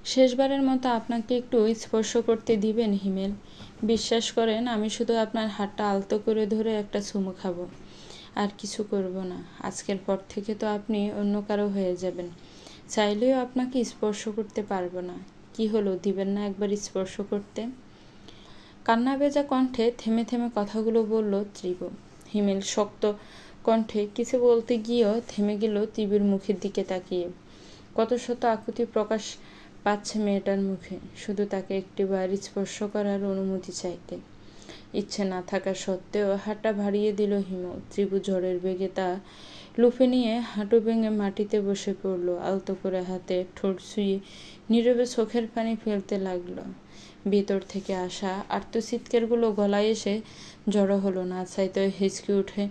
শেষবারের মতো আপনাকে একটু স্পর্শ করতে দিবেন হিমেল? বিশ্বাস করেন, আমি শুধু আপনার হাতটা আলতো করে ধরে একটা চুমু খাবো, আর কিছু করব না। আজকের পর থেকে তো আপনি অন্য কারো হয়ে যাবেন। চাইলেও আপনাকে স্পর্শ করতে পারবো না। কি হলো, দিবেন না একবার স্পর্শ করতে? কান্না ভেজা কণ্ঠে থেমে থেমে কথাগুলো বলল ত্রিবু। হিমেল শক্ত কণ্ঠে কিছু বলতে গিয়েও থেমে গেল ত্রিবুর মুখের দিকে তাকিয়ে। কত শত আকুতি প্রকাশ পাচ্ছে মেয়েটার মুখে, শুধু তাকে একটিবার স্পর্শ করার অনুমতি চাইতে। ইচ্ছে না থাকা সত্ত্বেও হাতটা ভাড়িয়ে দিল হিম। ত্রিভু ঝড়ের বেগে তা লুফে নিয়ে হাঁটু ভেঙে মাটিতে বসে পড়ল। আলতো করে হাতে ঠোঁট ছুঁয়ে নীরবে চোখের পানি ফেলতে লাগলো। ভিতর থেকে আসা আর্তচিৎকারগুলো গলায় এসে জড়ো হলো। না চাইতেও হিচকি উঠে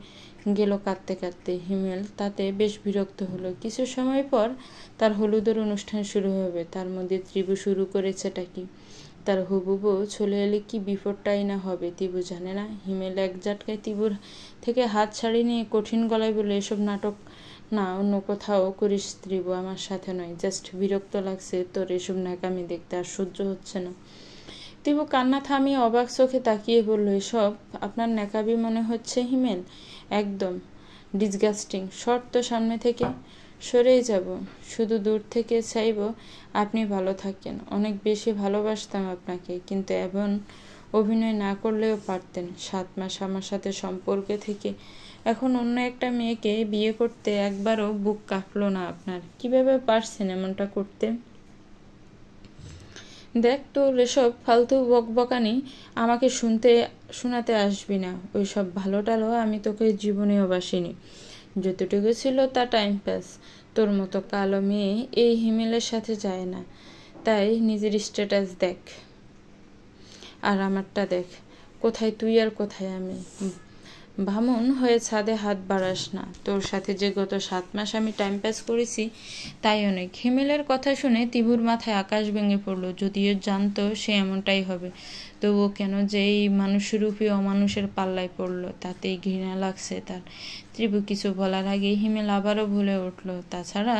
গেল কাঁদতে কাঁদতে। হিমেল তাতে বেশ বিরক্ত হলো। কিছু সময় পর তার হলুদের অনুষ্ঠান শুরু হবে, তার মধ্যে ত্রিভু শুরু করেছেটা কি? তার হবু বউ চলে এলে কি বিপদটাই না হবে ত্রিভু জানে না। হিমেল এক ঝটকায় ত্রিভুর থেকে হাত ছাড়িয়ে নিয়ে কঠিন গলায় বলে, এসব নাটক না, অন্য কোথাও করিস ত্রিভু, আমার সাথে নয়। জাস্ট বিরক্ত লাগছে তোর এসব ন্যাকামি দেখতে, আর সহ্য হচ্ছে না। ত্রিভু কান্না থামিয়ে অবাক চোখে তাকিয়ে বলল, এসব আপনার ন্যাকামি মনে হচ্ছে হিমেল? একদম ডিসগাস্টিং। শর্ট তো সামনে থেকে সরেই যাব, শুধু দূর থেকে চাইব আপনি ভালো থাকেন। অনেক বেশি ভালোবাসতাম আপনাকে, কিন্তু এমন অভিনয় না করলেও পারতেন। 7 মাস আমার সাথে সম্পর্কে থেকে এখন অন্য একটা মেয়েকে বিয়ে করতে একবারও বুক কাঁপলো না আপনার? কিভাবে পারছেন এমনটা করতে? দেখ, তোর এসব ফালতু বকবকানি আমাকে শোনাতে আসবি না। ওই সব ভালো টালো আমি তোকে জীবনেও বাসিনি। যতটুকু ছিল তা টাইম পাস। তোর মতো কালো মেয়ে এই হিমেলের সাথে যায় না। তাই নিজের স্ট্যাটাস দেখ, আর আমারটা দেখ। কোথায় তুই আর কোথায় আমি? বামুন হয়ে ছাদে হাত বাড়াস না। তোর সাথে যে গত 7 মাস আমি টাইম পাস করেছি তাই অনেক। হিমেলের কথা শুনে ত্রিভুর মাথায় আকাশ ভেঙে পড়ল। যদিও জানতো সে এমনটাই হবে, তবুও কেন যে এই মানুষরূপী অমানুষের পাল্লায় পড়ল তাতেই ঘৃণা লাগছে তার। ত্রিভু কিছু বলার আগেই হিমেল আবারও ভুলে উঠল, তাছাড়া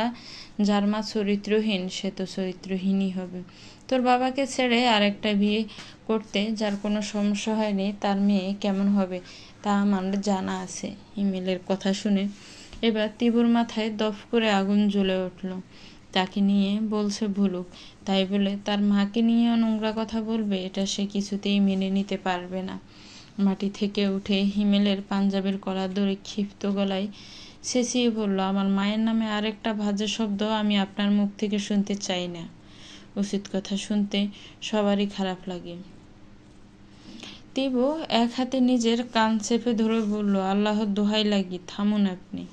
যার মা চরিত্রহীন সে তো চরিত্রহীনই হবে। তোর বাবাকে ছেড়ে আরেকটা বিয়ে করতে যার কোনো সমস্যা হয়নি, তার মেয়ে কেমন হবে তা আমার জানা আছে। হিমেলের কথা শুনে এবার ত্রিভুর মাথায় দফ করে আগুন জ্বলে উঠল। তাকে নিয়ে বলছে ভুলুক, তাই বলে তার মাকে নিয়েও নোংরা কথা বলবে, এটা সে কিছুতেই মেনে নিতে পারবে না। মাটি থেকে উঠে হিমেলের পাঞ্জাবের কলার ধরে ক্ষিপ্ত গলায় চেঁচিয়ে বলল, আমার মায়ের নামে আরেকটা বাজে শব্দ আমি আপনার মুখ থেকে শুনতে চাই না। উচিত কথা শুনতে সবারই খারাপ লাগে। ত্রিভু এক হাতে নিজের কান চেপে ধরে বলল, আল্লাহর দোহাই লাগি, থামুন আপনি।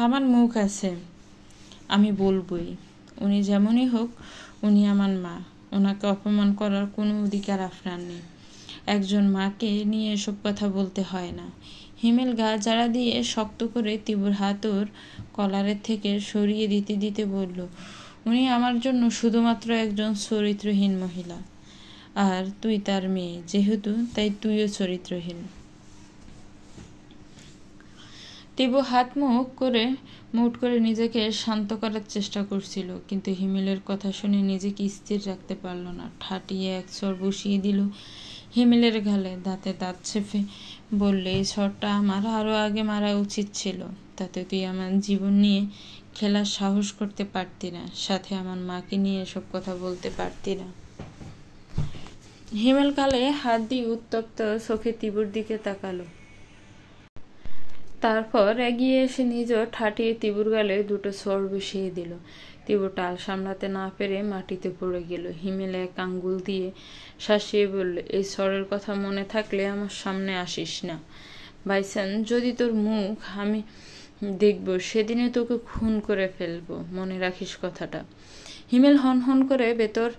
আমার মুখ আছে, আমি বলবই। উনি যেমনই হোক, উনি আমার মা। ওনাকে অপমান করার কোনো অধিকার আপনার নেই। একজন মাকে নিয়ে এসব কথা বলতে হয় না। হিমেল গা জাড়া দিয়ে শক্ত করে ত্রিভুর হাত ওর কলারের থেকে সরিয়ে দিতে দিতে বলল, উনি আমার জন্য শুধুমাত্র একজন চরিত্রহীন মহিলা, আর তুই তার মেয়ে যেহেতু, তাই তুইও চরিত্রহীন। ত্রিভু হাত মুঠ করে নিজেকে শান্ত করার চেষ্টা করছিল, কিন্তু হিমেলের কথা শুনে নিজেকে স্থির রাখতে পারল না। ঠাটিয়ে এক চড় বসিয়ে দিল হিমেলের গালে। দাঁতে দাঁত চেপে বললে, এই চড়টা আমার আরও আগে মারা উচিত ছিল। তাতে তুই আমার জীবন নিয়ে খেলার সাহস করতে পারতি না, সাথে আমার মাকে নিয়ে এসব কথা বলতে পারতি না। হিমেল গালে হাত দিয়ে উত্তপ্ত চোখে ত্রিভুর দিকে তাকালো। তারপর এগিয়ে এসে নিজেও ঠাটিয়ে ত্রিভুর গালে দুটো চড় বসিয়ে দিল। ত্রিভু টাল সামলাতে না পেরে মাটিতে পড়ে গেল। হিমেল এক আঙ্গুল দিয়ে শাসিয়ে বলল, এই চড়ের কথা মনে থাকলে আমার সামনে আসিস না। বাইচান যদি তোর মুখ আমি দেখব, সেদিনে তোকে খুন করে ফেলবো, মনে রাখিস কথাটা। হিমেল হন হন করে ভেতর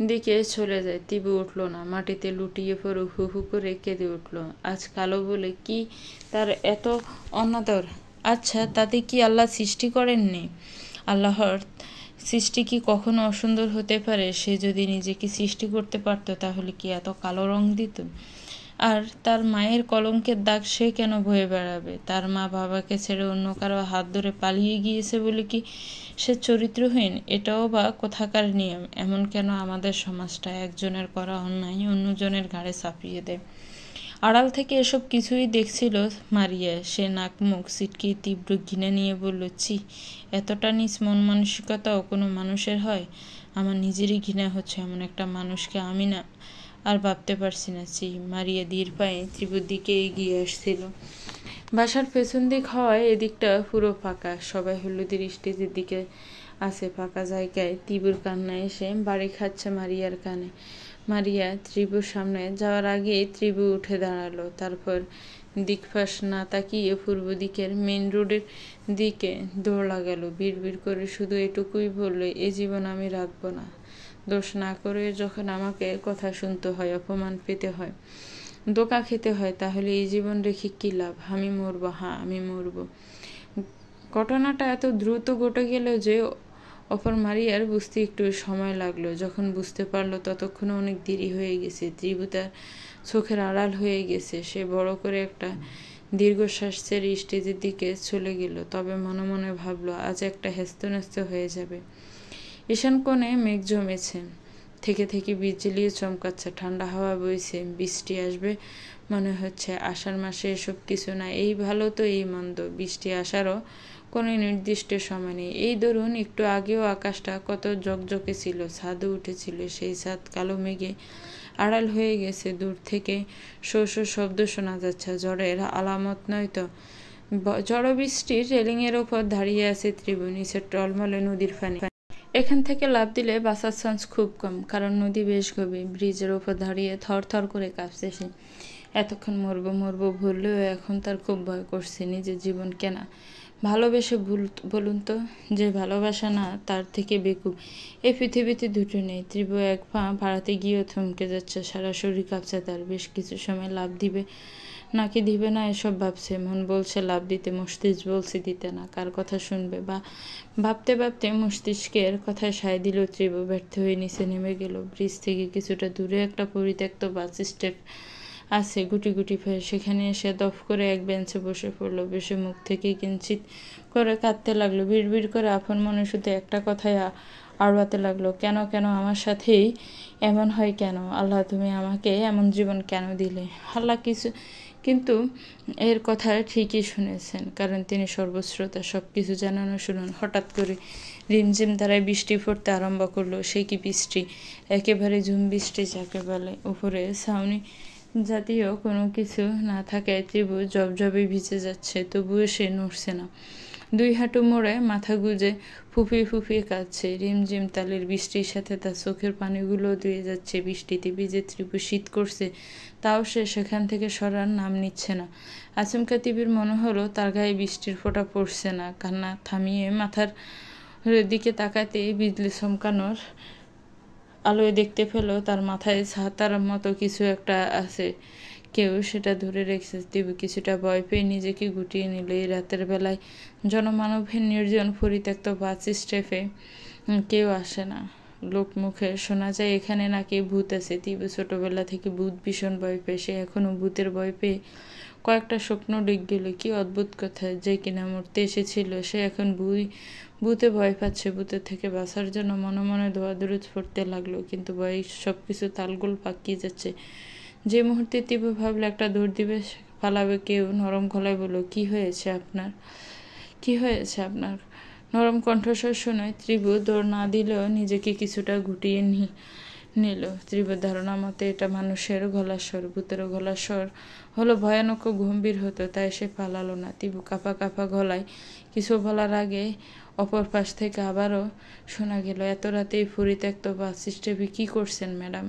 দিকে চলে যায়। ত্রিভু উঠল না, মাটিতে লুটিয়ে পড়ে হু হু করে কেঁদে উঠল। আজ কালো বলে কি তার এত অনাদর? আচ্ছা, তাতে কি আল্লাহ সৃষ্টি করেননি? আল্লাহর সৃষ্টি কি কখনো অসুন্দর হতে পারে? সে যদি নিজেকে সৃষ্টি করতে পারত তাহলে কি এত কালো রং দিত? আর তার মায়ের কলঙ্কের দাগ সে কেন বয়ে বেড়াবে? তার মা বাবাকে ছেড়ে অন্য কারো হাত ধরে পালিয়ে গিয়েছে বলে কি সে চরিত্রহীন? এটাও বা কোথাকার নিয়ম? এমন কেন আমাদের সমাজটা একজনের করা অন্যায় অন্যজনের ঘাড়ে চাপিয়ে দেয়? আড়াল থেকে এসব কিছুই দেখছিল মারিয়া। সে নাক মুখ ছিটকিয়ে তীব্র ঘৃণা নিয়ে বলল, ছি, এতটা নিচ মন মানসিকতাও কোনো মানুষের হয়? আমার নিজেরই ঘৃণা হচ্ছে এমন একটা মানুষকে আমি না আর ভাবতে পারছি না। ছি। মারিয়া ধীর পায়ে ত্রিপুর দিকে এগিয়ে আসছিল। বাসার পেছন দিক হওয়ায় এদিকটা পুরো ফাঁকা। সবাই হলুদের স্টেজের দিকে আছে। ফাঁকা জায়গায় ত্রিপুর কান্না এসে বাড়ি খাচ্ছে মারিয়ার কানে। মারিয়া ত্রিপুর সামনে যাওয়ার আগেই ত্রিপু উঠে দাঁড়ালো। তারপর দিকপাশ না তাকিয়ে পূর্ব দিকের মেন রোডের দিকে দৌড় লাগালো। বিড়বিড় করে শুধু এটুকুই বলল, এ জীবন আমি রাখবো না। দোষ না করে যখন আমাকে কথা শুনতে হয়, অপমান পেতে হয়, ধোঁকা খেতে হয়, তাহলে এই জীবন রেখে কী লাভ? আমি মরবো, হ্যাঁ আমি মরবো। ঘটনাটা এত দ্রুত ঘটে গেল যে অপর মারিয়ার বুঝতে একটু সময় লাগলো। যখন বুঝতে পারলো ততক্ষণে অনেক দেরি হয়ে গেছে। ত্রিভু তার চোখের আড়াল হয়ে গেছে। সে বড় করে একটা দীর্ঘশ্বাস ছেড়ে স্টেজের দিকে চলে গেল। তবে মনে মনে ভাবলো, আজ একটা হেস্তনেস্ত হয়ে যাবে। ঈশান কোণে মেঘ জমেছে, থেকে থেকে বিজলিও চমকাচ্ছে, ঠান্ডা হাওয়া বইছে, বৃষ্টি আসবে মনে হচ্ছে। আষাঢ় মাসে এসব কিছু না, এই ভালো তো এই মন্দ। বৃষ্টি আসারও কোনো নির্দিষ্ট সময় নেই। এই ধরুন একটু আগেও আকাশটা কত ঝকঝকে ছিল, ছাদও উঠেছিল। সেই ছাদ কালো মেঘে আড়াল হয়ে গেছে। দূর থেকে শো শো শব্দ শোনা যাচ্ছে। ঝড়ের আলামত নয় তো। ঝড় বৃষ্টির রেলিংয়ের ওপর দাঁড়িয়ে আছে ত্রিভু। নিচের টলমলে নদীর পানি। এখান থেকে লাফ দিলে বাঁচার চান্স খুব কম, কারণ নদী বেশ গভীর। ব্রিজের ওপর দাঁড়িয়ে থর থর করে কাঁপছে সে। এতক্ষণ মরবো মরবো বললেও এখন তার খুব ভয় করছে। নিজের জীবন কেনা ভালোবেসে বলুন তো, যে ভালোবাসা না তার থেকে বেকুব এই পৃথিবীতে দুটো নেই। ত্রিভু এক পা বাড়াতে গিয়েও থমকে যাচ্ছে। সারা শরীর কাঁপছে তার। বেশ কিছু সময় লাভ দিবে নাকি দিবে না এসব ভাবছে। মন বলছে লাভ দিতে, মস্তিষ্ক বলছে দিতে না। কার কথা শুনবে? বা ভাবতে ভাবতে মস্তিষ্কের কথায় সায় দিল ত্রিভু। ব্যর্থ হয়ে নিচে নেমে গেল। ব্রিজ থেকে কিছুটা দূরে একটা পরিত্যক্ত বাস স্ট্যান্ড আছে, গুটি গুটি পায়ে। সেখানে এসে দফ করে এক বেঞ্চে বসে পড়লো। বসে মুখ থেকে কিঞ্চিত করে কাঁদতে লাগলো। বিড়বিড় করে আপন মনে শুধু একটা কথাই আওড়াতে লাগলো, কেন কেন আমার সাথেই এমন হয় কেন? আল্লাহ, তুমি আমাকে এমন জীবন কেন দিলে? আল্লাহ কিন্তু এর কথা ঠিকই শুনেছেন, কারণ তিনি সর্বশ্রোতা, সব কিছু জানান ও শুনুন। হঠাৎ করে রিমঝিম ধারায় বৃষ্টি পড়তে আরম্ভ করলো। সে কি বৃষ্টি! একেবারে ঝুম বৃষ্টি যাকে বলে। উপরে ছাউনি জাতীয় কোনো কিছু না থাকায় ত্রিভু জবজবে ভিজে যাচ্ছে, তবুও সে নড়ছে না। দুই হাঁটু মোড়ে মাথা গুজে ফুপিয়ে ফুপিয়ে কাঁদছে। রিমঝিম তালের বৃষ্টির সাথে তার চোখের পানিগুলো ধুয়ে যাচ্ছে। বৃষ্টিতে ভিজে ত্রিভু শীত করছে, তাও সে সেখান থেকে সরার নাম নিচ্ছে না। আচমকা ত্রিভুর মনে হলো তার গায়ে বৃষ্টির ফোঁটা পড়ছে না। কান্না থামিয়ে মাথার দিকে তাকাতে বিজলি চমকানোর আলোয় দেখতে পেল তার মাথায় ছাতার মতো কিছু একটা আছে। কেউ সেটা ধরে রেখেছে। ত্রিভু কিছুটা ভয় পেয়ে নিজেকে গুটিয়ে নিল। এই রাতের বেলায় জনমানবহীন নির্জন পরিত্যক্ত বাস স্টপে কেউ আসে না। লোক মুখে শোনা যায় এখানে নাকি ভূত আছে। ত্রিভু ছোটবেলা থেকে ভূত ভীষণ ভয় পেয়ে। সে এখনো ভূতের ভয় পেয়ে কয়েকটা স্বপ্ন ডিগ গেল। কি অদ্ভুত কথা, যে কিনা মরতে এসেছিল সে এখন ভূতে ভয় পাচ্ছে। ভূতের থেকে বাঁচার জন্য মনে মনে দোয়া-দরুদ পড়তে লাগলো, কিন্তু ভয়ে সবকিছু তালগোল পাকিয়ে যাচ্ছে। যে মুহূর্তে ত্রিভু ভাবলো একটা দৌড় দিবে, পালাবে, কেউ নরম গলায় বলল, কি হয়েছে আপনার? কি হয়েছে আপনার? নরম কণ্ঠস্বর শুনে ত্রিভু দৌড় না দিলেও নিজেকে কিছুটা গুটিয়ে নিল। ত্রিভুর ধারণা মতে এটা মানুষের গলার স্বর। ভূতেরও গলার স্বর হলো ভয়ানক ও গম্ভীর হতো, তাই সে পালালো না। ত্রিভু কাঁপা কাঁপা গলায় কিছু বলার আগে অপর পাশ থেকে আবারও শোনা গেল, এত রাতে এই পরিত্যক্ত বাস স্টপে কি করছেন ম্যাডাম?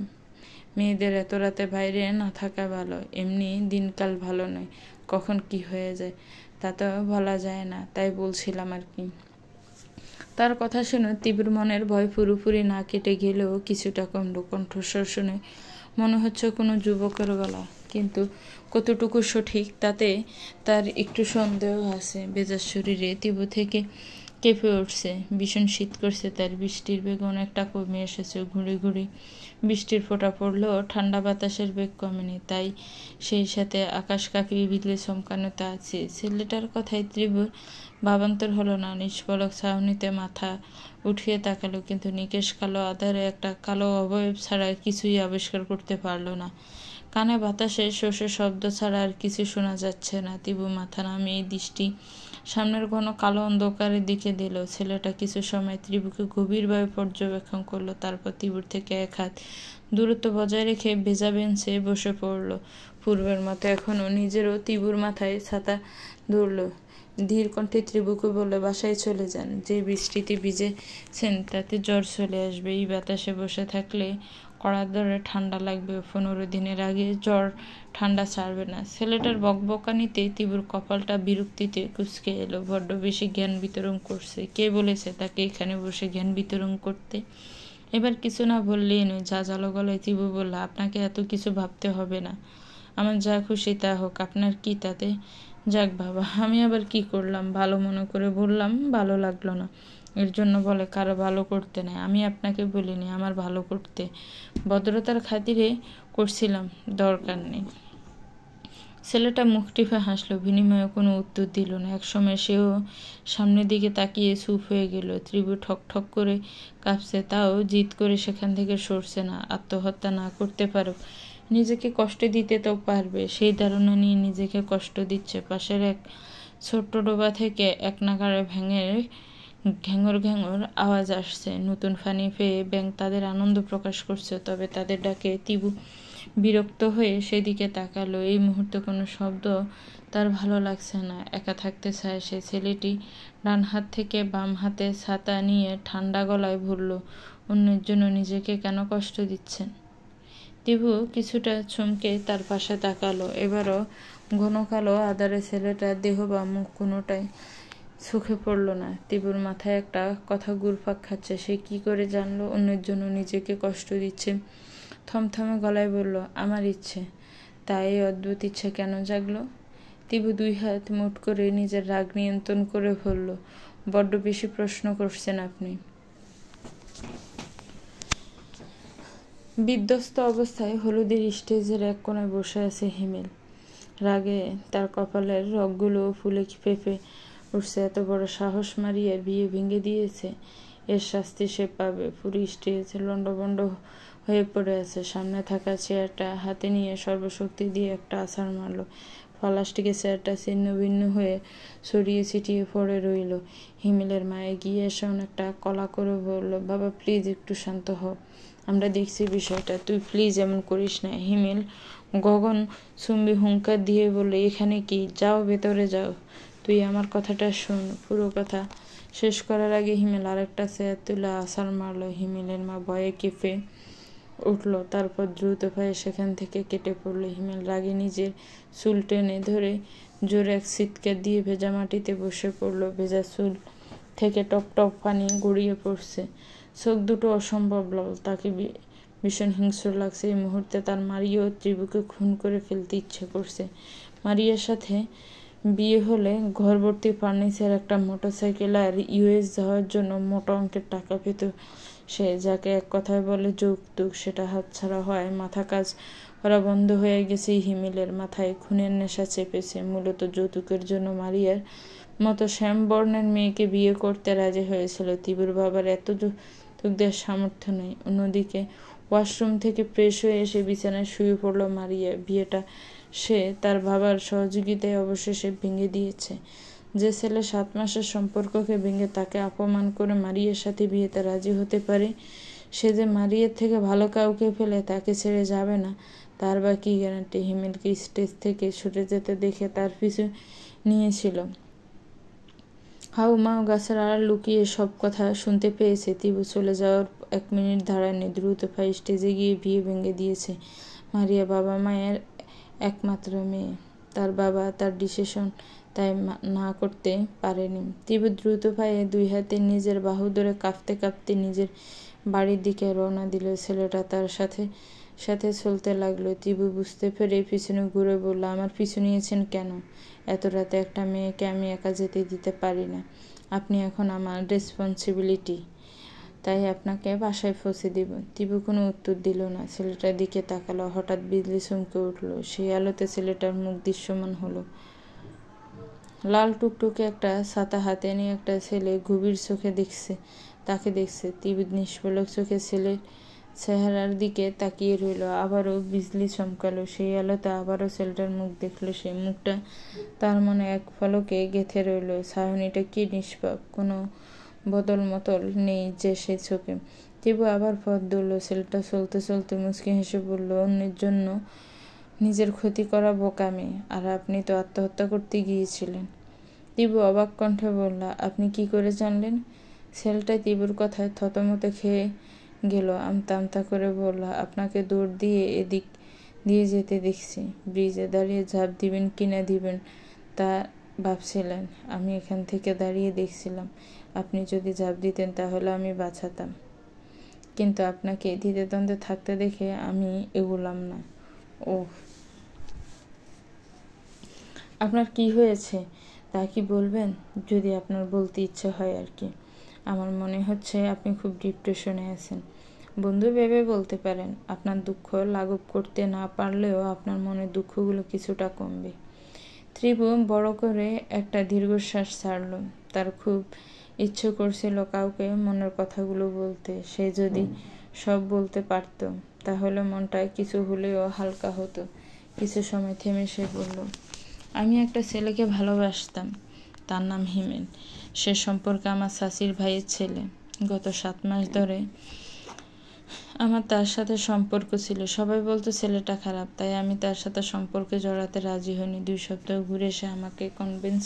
মেয়েদের এত রাতে বাইরে না থাকা ভালো। এমনি দিনকাল ভালো নয়, কখন কি হয়ে যায় তা তো বলা যায় না, তাই বলছিলাম আর কি। তার কথা শুনে তীব্র মনের ভয় পুরোপুরি না কেটে গেলেও কিছুটা কমল। কণ্ঠস্বর শুনে মনে হচ্ছে কোনো যুবকের গলা, কিন্তু কতটুকু সঠিক তাতে তার একটু সন্দেহ আছে। বেজার শরীরে তীব্র থেকে কেঁপে উঠছে, ভীষণ শীত করছে তার। বৃষ্টির বেগ অনেকটা কমে এসেছে। ঘুরে ঘুরে বৃষ্টির ফোঁটা পড়লেও ঠান্ডা বাতাসের বেগ কমেনি, তাই সেই সাথে আকাশ কাঁপিয়ে বিজলি চমকানোতে আছে। ছেলেটার কথায় ত্রিপুর ভাবান্তর হলো না। নিষ্পলক ছাউনিতে মাথা উঠিয়ে তাকালো, কিন্তু নিকেশ কালো আধারে একটা কালো অবয়ব ছাড়া কিছুই আবিষ্কার করতে পারল না। কানে বাতাসে শোষে শব্দ ছাড়া আর কিছু শোনা যাচ্ছে না। তিবু মাথা নামিয়ে দৃষ্টি সামনের ঘন কালো অন্ধকারের দিকে দিল। ছেলেটা কিছু সময় ত্রিবুকে গভীরভাবে পর্যবেক্ষণ করলো, তারপর ত্রিবুর থেকে এক হাত দূরত্ব বজায় রেখে ভেজা বেঞ্চে বসে পড়ল। পূর্বের মতো এখনও নিজেরও ত্রিবুর মাথায় ছাতা ধরল। ধীর কণ্ঠে ত্রিবুকে বলল, বাসায় চলে যান। যে বৃষ্টিতে ভিজেছেন তাতে জ্বর চলে আসবে। এই বাতাসে বসে থাকলে কড়া ধরে ঠান্ডা লাগবে। 15 দিনের আগে জ্বর ঠান্ডা ছাড়বে না। ছেলেটার বকবকানিতে তীব্র কপালটা বিরক্তিতে কুঁচকে এলো। বড্ড বেশি জ্ঞান বিতরণ করছে। কে বলেছে তাকে এখানে বসে জ্ঞান বিতরণ করতে? এবার কিছু না বললেই নয়। জালো গলায় তীব্র বলল, আপনাকে এত কিছু ভাবতে হবে না। আমার যা খুশি তা হোক, আপনার কি তাতে? যাক বাবা, আমি আবার কি করলাম? ভালো মনে করে বললাম, ভালো লাগলো না এর জন্য বলে কারো ভালো করতে নেই। আমি আপনাকে বলিনি আমার ভালো করতে, ভদ্রতার খাতিরে করছিলাম, দরকার নেই। ছেলেটা মুখ টিপে হাসলো, বিনিময়ে কোনো উত্তর দিল না। একসময় সেও সামনের দিকে তাকিয়ে চুপ হয়ে গেল। ত্রিভু ঠক ঠক করে কাঁপছে, তাও জিদ করে সেখান থেকে সরছে না। আত্মহত্যা না করতে পারো, নিজেকে কষ্ট দিতে তো পারবে, সেই ধারণা নিয়ে নিজেকে কষ্ট দিচ্ছে। পাশের এক ছোট্ট ডোবা থেকে এক নাগাড়ে ঘ্যাঙর ঘ্যাঙর আওয়াজ আসছে। নতুন পানি পেয়ে ব্যাঙ তাদের আনন্দ প্রকাশ করছে, তবে তাদের ডাকে তিবু বিরক্ত হয়ে সেদিকে তাকালো। এই মুহূর্তে কোনো শব্দ তার ভালো লাগছে না, একা থাকতে চায় সে। ছেলেটি ডান হাত থেকে বাম হাতে ছাতা নিয়ে ঠান্ডা গলায় বলল, অন্যের জন্য নিজেকে কেন কষ্ট দিচ্ছেন? তিবু কিছুটা চমকে তার পাশে তাকালো। এবারও ঘন কালো আধারে ছেলেটার দেহ বা মুখ কোনোটাই চোখে পড়ল না। তিবুর মাথায় একটা কথা ঘুরপাক খাচ্ছে। সে কি করে জানলো অন্যের জন্য নিজেকে কষ্ট দিচ্ছে? থমথমে গলায় বলল, আমার ইচ্ছে। তাই এই অদ্ভুত ইচ্ছে কেন জাগলো? তিবু 2 হাত মুঠ করে নিজের রাগ নিয়ন্ত্রণ করে বলল, বড্ড বেশি প্রশ্ন করছেন আপনি। বিধ্বস্ত অবস্থায় হলুদের স্টেজের এক কোণায় বসে আছে হিমেল। রাগে তার কপালের রগগুলো ফুলে ফেঁপে উঠছে। এত বড় সাহস মারিয়ার বিয়ে ভেঙে দিয়েছে, এর শাস্তি সে পাবে। পুরো স্টেজ লণ্ডভণ্ড হয়ে পড়ে আছে। সামনে থাকা চেয়ারটা হাতে নিয়ে সর্বশক্তি দিয়ে একটা আছাড় মারল। প্লাস্টিকের চেয়ারটা ছিন্ন ভিন্ন হয়ে ছড়িয়ে ছিটিয়ে পড়ে রইল। হিমেলের মা এগিয়ে এসে অনেকটা কলা করে বলল, বাবা প্লিজ একটু শান্ত হ, আমরা দেখছি বিষয়টা, তুই প্লিজ এমন করিস না। হিমেল গগন চুম্বি হুঙ্কার দিয়ে বলল, এখানে কি? যাও ভেতরে যাও, তুই আমার কথাটা শোন। পুরো কথা শেষ করার আগে হিমেল আরেকটা চেয়ার তুলে আছাড় মারল। হিমেলের মা ভয়ে কেঁপে উঠল, তারপর দ্রুত পায়ে সেখান থেকে কেটে পড়ল। হিমেল রাগে নিজের চুল টেনে ধরে জোরে এক চিৎকার দিয়ে ভেজা মাটিতে বসে পড়ল। ভেজা চুল থেকে টপ টপ পানি গড়িয়ে পড়ছে। চোখ দুটো অসম্ভব লাল। তাকে ভীষণ হিংস্র লাগছে। এই মুহূর্তে তার মারিয়া ও ত্রিবুকে খুন করে ফেলতে ইচ্ছে করছে। মারিয়ার সাথে বিয়ে হলে ঘর ভর্তি ফার্নিচার, একটা মোটরসাইকেল আর ইউএস যাওয়ার জন্য মোটা অঙ্কের টাকা পেত সে। যাকে এক কথায় বলে যৌতুক, সেটা হাতছাড়া হয়। মাথা কাজ করা বন্ধ হয়ে গেছে হিমেলের। মাথায় খুনের নেশা চেপেছে। মূলত যৌতুকের জন্য মারিয়ার মতো শ্যামবর্ণের মেয়েকে বিয়ে করতে রাজি হয়েছিল। তিবুর বাবার এত যৌতুকদের সামর্থ্য নেই। অন্যদিকে ওয়াশরুম থেকে ফ্রেশ হয়ে এসে বিছানায় শুয়ে পড়ল মারিয়া। বিয়েটা সে তার বাবার সহযোগিতায় অবশেষে ভেঙে দিয়েছে। যে ছেলে 7 মাসের সম্পর্ককে ভেঙে তাকে অপমান করে মারিয়ার সাথে বিয়েতে রাজি হতে পারে, সে যে মারিয়ার থেকে ভালো কাউকে পেলে তাকে ছেড়ে যাবে না, তার বা কি গ্যারান্টি? হিমেলকে স্টেজ থেকে ছুটে যেতে দেখে তার পিছু নিয়েছিল। হাউমাউ গাছের আড়াল লুকিয়ে সব কথা শুনতে পেয়েছে। তিবু চলে যাওয়ার 1 মিনিট দাঁড়ায়নি, দ্রুত পায়ে স্টেজে গিয়ে বিয়ে ভেঙে দিয়েছে। মারিয়া বাবা মায়ের একমাত্র মেয়ে। তার বাবা তার ডিসিশন তাই না করতে পারেনি। তিবু দ্রুত পায়ে 2 হাতে নিজের বাহু ধরে কাঁপতে কাঁপতে নিজের বাড়ির দিকে রওনা দিল। ছেলেটা তার সাথে সাথে চলতে লাগলো। তিবু বুঝতে পেরে পিছনে ঘুরে বলল, আমার পিছু নিয়েছেন কেন? এত রাতে একটা মেয়েকে আমি একা যেতে দিতে পারি না। আপনি এখন আমার রেসপন্সিবিলিটি, তাই আপনাকে বাসায় পৌঁছে দিব। তিবু কোনো উত্তর দিল না, ছেলেটার দিকে তাকালো। হঠাৎ বিজলি চমকে উঠল। সেই আলোতে ছেলেটার মুখ দৃশ্যমান হলো। লাল টুকটুকে একটা ছাতা হাতে নিয়ে একটা ছেলে গভীর চোখে তাকে দেখছে। তিবু নিষ্পলক চোখে ছেলের চেহারার দিকে তাকিয়ে রইল। আবারও বিজলি চমকালো। সেই আলোতে আবারও ছেলেটার মুখ দেখল। সেই মুখটা তার মনে এক পলকে গেঁথে রইল। ছাউনিটা কি নিষ্পাপ, কোনো বদল মতল নেই যে সে চোখে। তিবু আবার পথ ধরল। ছেলেটা চলতে চলতে মুচকি হেসে বলল, অন্যের জন্য নিজের ক্ষতি করা বোকামি। আর আপনি তো আত্মহত্যা করতে গিয়েছিলেন। তিবু অবাক কণ্ঠে বলল, আপনি কি করে জানলেন? ছেলেটা তিবুর কথায় থতমত খেয়ে গেল। আমতা আমতা করে বলল, আপনাকে দৌড় দিয়ে এদিক দিয়ে যেতে দেখছি। ব্রিজে দাঁড়িয়ে ঝাঁপ দিবেন কি না দিবেন তা ভাবছিলেন। আমি এখান থেকে দাঁড়িয়ে দেখছিলাম। আপনি যদি ঝাঁপ দিতেন তাহলে আমি বাঁচাতাম, কিন্তু আপনাকে দ্বিধাদ্বন্দ্বে থাকতে দেখে আমি এগোলাম না। ওহ, আপনার কি হয়েছে তা কি বলবেন? যদি আপনার বলতে ইচ্ছে হয় আর কি। আমার মনে হচ্ছে আপনি খুব ডিপ্রেশনে আছেন। বন্ধু ভেবে বলতে পারেন। আপনার দুঃখ লাঘব করতে না পারলেও আপনার মনে দুঃখগুলো কিছুটা কমবে। ত্রিভু বড় করে একটা দীর্ঘশ্বাস ছাড়ল। তার খুব ইচ্ছে করছিল কাউকে মনের কথাগুলো বলতে। সে যদি সব বলতে পারত তাহলে মনটা কিছু হলেও হালকা হতো। কিছু সময় থেমে সে বলল, আমি একটা ছেলেকে ভালোবাসতাম। তার নাম হিমেল। সে সম্পর্কে আমার চাচির ভাইয়ের ছেলে। গত 7 মাস ধরে আমার তার সাথে সম্পর্ক ছিল। সবাই বলতো ছেলেটা খারাপ, তাই আমি তার সাথে সম্পর্কে জড়াতে রাজি হইনি। 2 সপ্তাহ ঘুরে সে আমাকে কনভিন্স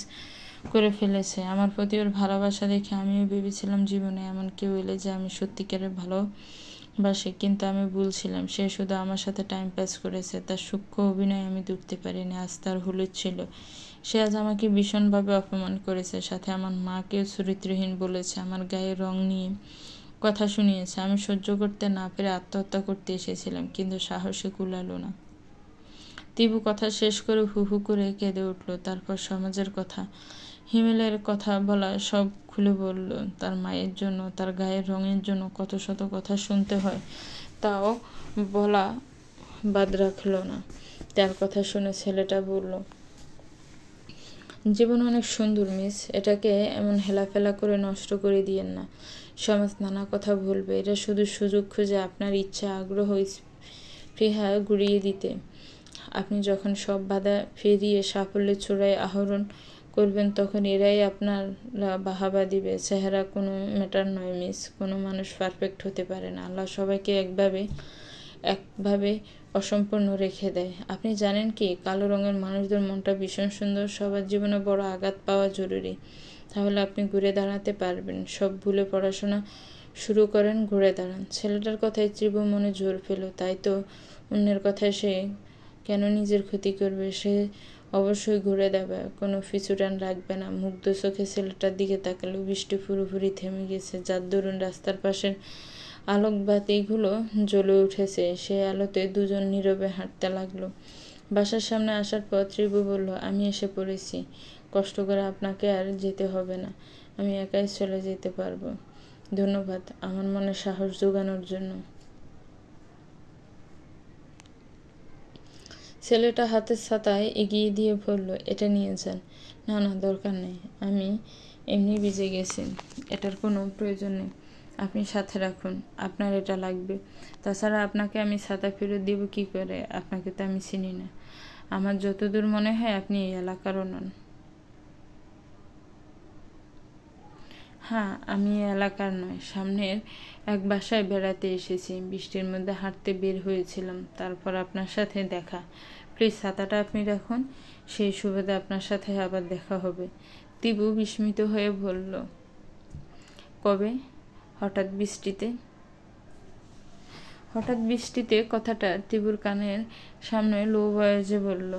করে ফেলেছে। আমার প্রতি ওর ভালোবাসা দেখে আমিও ভেবেছিলাম জীবনে এমন কেউ এলে যে আমি সত্যিকারের ভালোবাসি, কিন্তু আমি ভুল ছিলাম। সে শুধু আমার সাথে টাইম পাস করেছে। তার সূক্ষ্ম অভিনয় আমি ধরতে পারিনি। আজ তার হলুদ ছিল। সে আজ আমাকে ভীষণভাবে অপমান করেছে। সাথে আমার মাকেও চরিত্রহীন বলেছে। আমার গায়ে রং নিয়ে কথা শুনিয়েছে। আমি সহ্য করতে না পেরে আত্মহত্যা করতে এসেছিলাম, কিন্তু সাহসে কুলালো না। তিবু কথা শেষ করে হু হু করে কেঁদে উঠল। তারপর সমাজের কথা, হিমেলের কথা বলা সব খুলে বলল। তার মায়ের জন্য, তার গায়ের রঙের জন্য কত শত কথা শুনতে হয়, তাও বলা বাদ রাখল না। তার কথা শুনে ছেলেটা বলল, জীবন অনেক সুন্দর মিস, এটাকে এমন হেলাফেলা করে নষ্ট করে দিয়েন না। সমাজ নানা কথা বলবে। এটা শুধু সুযোগ খুঁজে আপনার ইচ্ছা আগ্রহ স্পৃহা গুড়িয়ে দিতে। আপনি যখন সব বাধা ফেরিয়ে সাফল্যের চূড়ায় আহরণ করবেন তখন এরাই আপনারা বাহাবা দিবে। চেহারা কোনো ম্যাটার নয় মিস। কোনো মানুষ পারফেক্ট হতে পারে না। আল্লাহ সবাইকে একভাবে অসম্পূর্ণ রেখে দেয়। আপনি জানেন কি, কালো রঙের মানুষদের মনটা ভীষণ সুন্দর। সবার জীবনে বড় আঘাত পাওয়া জরুরি, তাহলে আপনি ঘুরে দাঁড়াতে পারবেন। সব ভুলে পড়াশোনা শুরু করেন, ঘুরে দাঁড়ান। ছেলেটার কথায় তীব্র মনে জোর পেল। তাই তো অন্যের কথায় সে কেন নিজের ক্ষতি করবে? সে অবশ্যই ঘুরে দেবে, কোনো পিছুটান রাখবে না। মুগ্ধ চোখে ছেলেটার দিকে তাকালো। বৃষ্টি পুরোপুরি থেমে গেছে। যার দরুন রাস্তার পাশের আলোকবাতিগুলো জ্বলে উঠেছে। সেই আলোতে দুজন নীরবে হাঁটতে লাগলো। বাসার সামনে আসার পর ত্রিভু বলল, আমি এসে পড়েছি। কষ্ট করে আপনাকে আর যেতে হবে না। আমি একাই চলে যেতে পারবো। ধন্যবাদ আমার মনে সাহস জোগানোর জন্য। ছেলেটা হাতের ছাতায় এগিয়ে দিয়ে বলল, এটা নিয়ে যান। না না, দরকার নেই, আমি এমনি ভিজে গেছি। এটার কোনো প্রয়োজন নেই। আপনি সাথে রাখুন, আপনার এটা লাগবে। তাছাড়া আপনাকে আমি ছাতা ফেরত দিব কি করে? আপনাকে তো আমি চিনি না। আমার যতদূর মনে হয় আপনি এই এলাকারও নন। হ্যাঁ, আমি এই এলাকার নয়, সামনের এক বাসায় বেড়াতে এসেছি। বৃষ্টির মধ্যে হাঁটতে বের হয়েছিলাম, তারপর আপনার সাথে দেখা। প্লিজ ছাতাটা আপনি রাখুন, সেই সুবাদে আপনার সাথে আবার দেখা হবে। তিবু বিস্মিত হয়ে বলল, কবে? হঠাৎ বৃষ্টিতে কথাটা তিবুর কানের সামনে লো ভয়েসে বলল।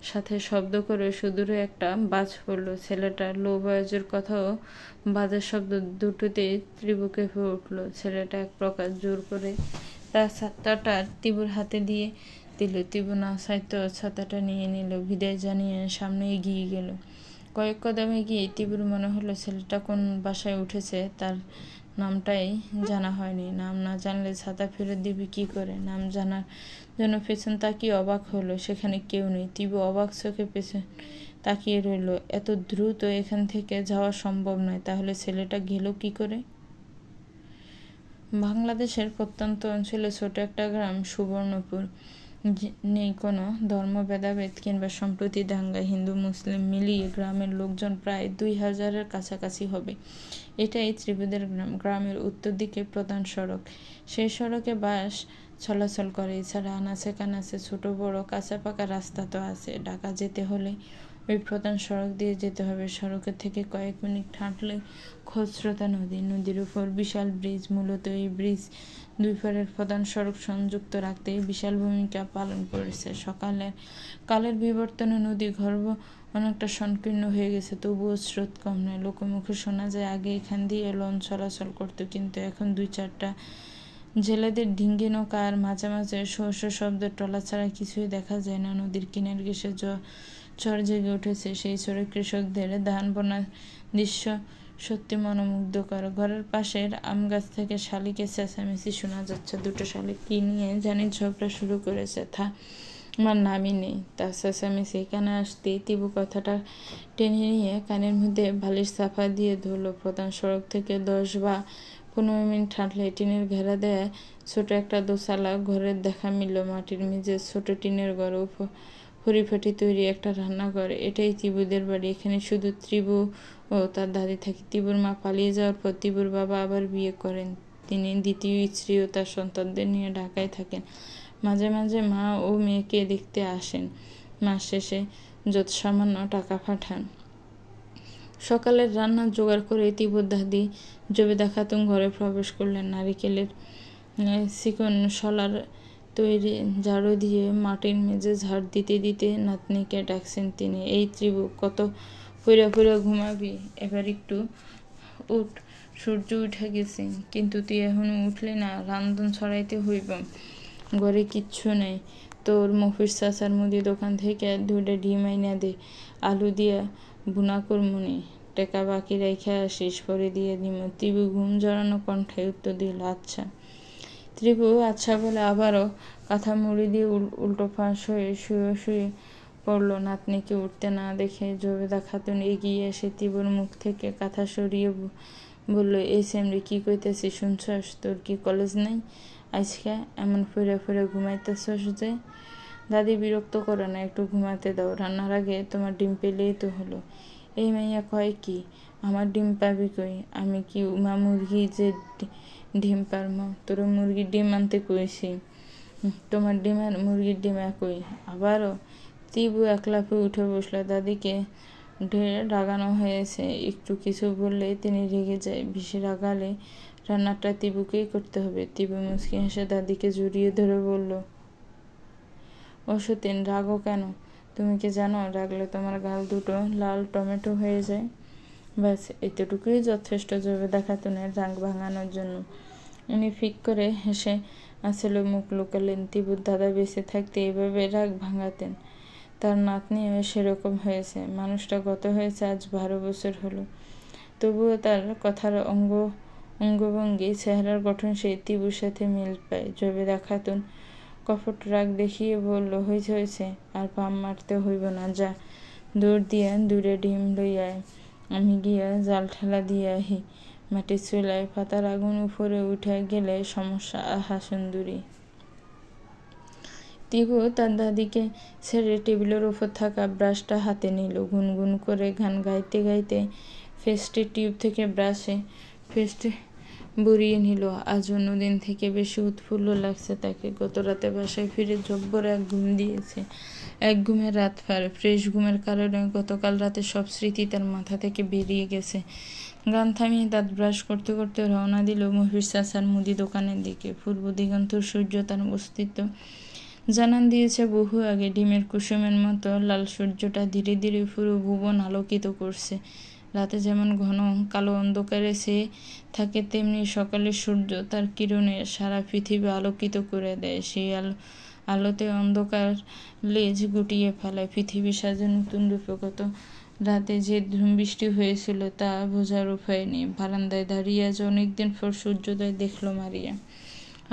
সাথে শব্দ করে সুদূরে একটা বাজ পড়ল। ছেলেটার লো ভয়েসের কথাও বাজের শব্দ দুটোতেই ত্রিবুকে হয়ে উঠল। ছেলেটা এক প্রকার জোর করে তার ছাতাটা তিবুর হাতে দিয়ে দিল। তিবু না চাইতেও ছাতাটা নিয়ে নিল। বিদায় জানিয়ে সামনে এগিয়ে গেল। কয়েক কদমে গিয়ে তীব্র মনে হলো ছেলেটা কোন বাসায় উঠেছে তার নামটাই জানা হয়নি। নাম না জানলে ছাতা ফেরত দিবি কি করে? নাম জানার জন্য পেছন তাকিয়ে অবাক হলো, সেখানে কেউ নেই। তীব্র অবাক চোখে পেছন তাকিয়ে রইল। এত দ্রুত এখান থেকে যাওয়া সম্ভব নয়। তাহলে ছেলেটা গেল কি করে? বাংলাদেশের প্রত্যন্ত অঞ্চলে ছোট একটা গ্রাম সুবর্ণপুর। নেই কোনো ধর্ম ভেদাভেদ কিংবা সম্প্রতি দাঙ্গা। হিন্দু মুসলিম মিলিয়ে গ্রামের লোকজন প্রায় 2000-এর কাছাকাছি হবে। এটাই ত্রিপুদের গ্রাম। গ্রামের উত্তর দিকে প্রধান সড়ক। সেই সড়কে বাস চলাচল করে। এছাড়া আনাচে কানাচে ছোট বড় কাঁচা পাকা রাস্তা তো আছে। ঢাকা যেতে হলে ওই প্রধান সড়ক দিয়ে যেতে হবে। সড়কের থেকে কয়েক মিনিট হাঁটলে খরস্রোতা নদী। নদীর উপর বিশাল ব্রিজ। মূলত এই ব্রিজ দুই পারের প্রধান সড়ক সংযুক্ত রাখতে বিশাল ভূমিকা পালন করেছে। কালের বিবর্তনে নদী গর্ভ অনেকটা সংকীর্ণ হয়ে গেছে, তবুও স্রোত কম নয়। লোকমুখে শোনা যায় আগে এখান দিয়ে লঞ্চ চলাচল করত, কিন্তু এখন 2-4টা জেলেদের ডিঙ্গি নৌকা আর মাঝে মাঝে শো শো শব্দ ট্রলা ছাড়া কিছুই দেখা যায় না। নদীর কিনার ঘেঁষে চর জেগে উঠেছে। সেই চরে কৃষকদের ধান বোনার দৃশ্য সত্যি মনোমুগ্ধকর। ঘরের পাশের আম গাছ থেকে শালিকের চেঁচামেচি শোনা যাচ্ছে। দুটো শালিক কি নিয়ে জানি ঝগড়া শুরু করেছে। আমার নামই নেই। তার চেঁচামেচি কানে আসতেই তীব্র কথাটা টেনে নিয়ে কানের মধ্যে বালিশ চাপা দিয়ে ধরল। প্রধান সড়ক থেকে 10 বা 15 মিনিট হাঁটলে টিনের ঘেরা দেয়া ছোট একটা দোতলা ঘরের দেখা মিলল। মাটির মেঝে, ছোট টিনের ঘর, পরিপাটি তৈরি একটা রান্নাঘর। এটাই তীব্রদের বাড়ি। এখানে শুধু তীব্র ও তার দাদি থাকে। তীব্রর মা পালিয়ে যাওয়ার পর তীব্রর বাবা আবার বিয়ে করেন। তিনি দ্বিতীয় স্ত্রী ও তার সন্তানদের নিয়ে ঢাকায় থাকেন। মাঝে মাঝে মা ও মেয়েকে দেখতে আসেন। মাস শেষে যত সামান্য টাকা পাঠান। সকালের রান্না জোগাড় করে তীব্রর দাদি জবেদা খাতুন ঘরে প্রবেশ করলেন। নারিকেলের চিকন শলার তৈরি ঝাড়ু দিয়ে মাটির মেঝে ঝাড় দিতে দিতে নাতনিকে ডাকছেন তিনি। এই তীব্র, কত পইরা ঘুমাবি? এবার একটু উঠ, সূর্য উঠে গেছে। কিন্তু তুই এখনো উঠলি না? রান্ধন ছড়াইতে হইব। ঘরে কিচ্ছু নেই। তোর মফিজ চাচার মুদি দোকান থেকে 2টা ডিম আইনা দে, আলু দিয়া বুনা করমুনি। টাকা বাকি রেখে আসিস, পরে দিয়ে দিম। তীব্র ঘুম জড়ানো কণ্ঠে উত্তর দিল, আচ্ছা। ত্রিপু আচ্ছা বলে আবারও কাঁথা মুড়ি দিয়ে উল্টো ফাঁস হয়ে শুয়ে পড়ল। নাতনিকে উঠতে না দেখে জবেদা খাতুন এগিয়ে এসে তীব্রর মুখ থেকে কাঁথা সরিয়ে বলল, এই সেমরি কি কইতেছি শুনছস? তোর কি কলেজ নাই আজকে? এমন ফিরে ঘুমাইতেছস যে? দাদি বিরক্ত করো না, একটু ঘুমাতে দাও। রান্নার আগে তোমার ডিম পেলেই তো হলো। এই মাইয়া কয় কি? আমার ডিম পাবি কই? আমি কি উমা মুরগি যে ডিম পারম? তোর মুরগির ডিম আনতে কইছি। তোমার ডিম আর মুরগির ডিম একই। আবারও তীব্র একলাফে উঠে বসল। দাদিকে ঢের রাগানো হয়েছে। একটু কিছু বললেই তিনি রেগে যায়। বেশি রাগালে রান্নাটা তীব্রকেই করতে হবে। তীব্র মুচকি হেসে দাদিকে জড়িয়ে ধরে বলল, ও সতীন, রাগো কেন? তুমি কি জানো রাগলে তোমার গাল দুটো লাল টমেটো হয়ে যায়? ব্যাস, এতটুকুই যথেষ্ট জবেদা খাতুনের রাগ ভাঙানোর জন্য। উনি ফিক করে হেসে আসলে মুখ লুকালেন। তীব্র দাদা বেঁচে থাকতে এভাবে রাগ ভাঙাতেন। তার নাতনিও সেরকম হয়েছে। মানুষটা গত হয়েছে আজ 12 বছর হলো। তবুও তার কথার অঙ্গভঙ্গি, চেহারার গঠন সেই তীব্রর সাথে মিল পায়। জবেদা খাতুন কপট রাগ দেখিয়ে বলল, হয়েছে, আর পাম মারতে হইব না। যা, দৌড় দিয়া 2টা ডিম লইয়ায়, আমি গিয়া জাল ঠেলা দিয়ে আহি। মাটির চুলায় পাতার আগুন উপরে উঠে গেলে সমস্যা। আহা সুন্দরী। তীব্র তার দাদিকে ছেড়ে টেবিলের উপর থাকা ব্রাশটা হাতে নিল। গুনগুন করে গান গাইতে গাইতে ফেস্টের টিউব থেকে ব্রাশে ফেস্টে বরিয়ে নিল। আজ অন্যদিন থেকে বেশি উৎফুল্ল লাগছে তাকে। গত রাতে বাসায় ফিরে জব্বর এক ঘুম দিয়েছে। এক ঘুমের রাত পার। ফ্রেশ ঘুমের কারণে গতকাল রাতে সব স্মৃতি তার মাথা থেকে বেরিয়ে গেছে। গান থামিয়ে দাঁত ব্রাশ করতে করতে রওনা দিল মফিজ চাচার মুদি দোকানের দিকে। পূর্ব দিগন্তর সূর্য তার অস্তিত্ব জানান দিয়েছে বহু আগে। ডিমের কুসুমের মতো লাল সূর্যটা ধীরে ধীরে পুরো ভুবন আলোকিত করছে। রাতে যেমন ঘন কালো অন্ধকারে সে থাকে, তেমনি সকালের সূর্য তার কিরণে সারা পৃথিবী আলোকিত করে দেয়। সেই আলোতে অন্ধকার লেজ গুটিয়ে ফেলায়। পৃথিবী সাজে নতুন রূপে। গত রাতে যে ঝুম বৃষ্টি হয়েছিল তা বোঝার উপায় নেই। বারান্দায় দাঁড়িয়ে আজ অনেকদিন পর সূর্যোদয় দেখল মারিয়া।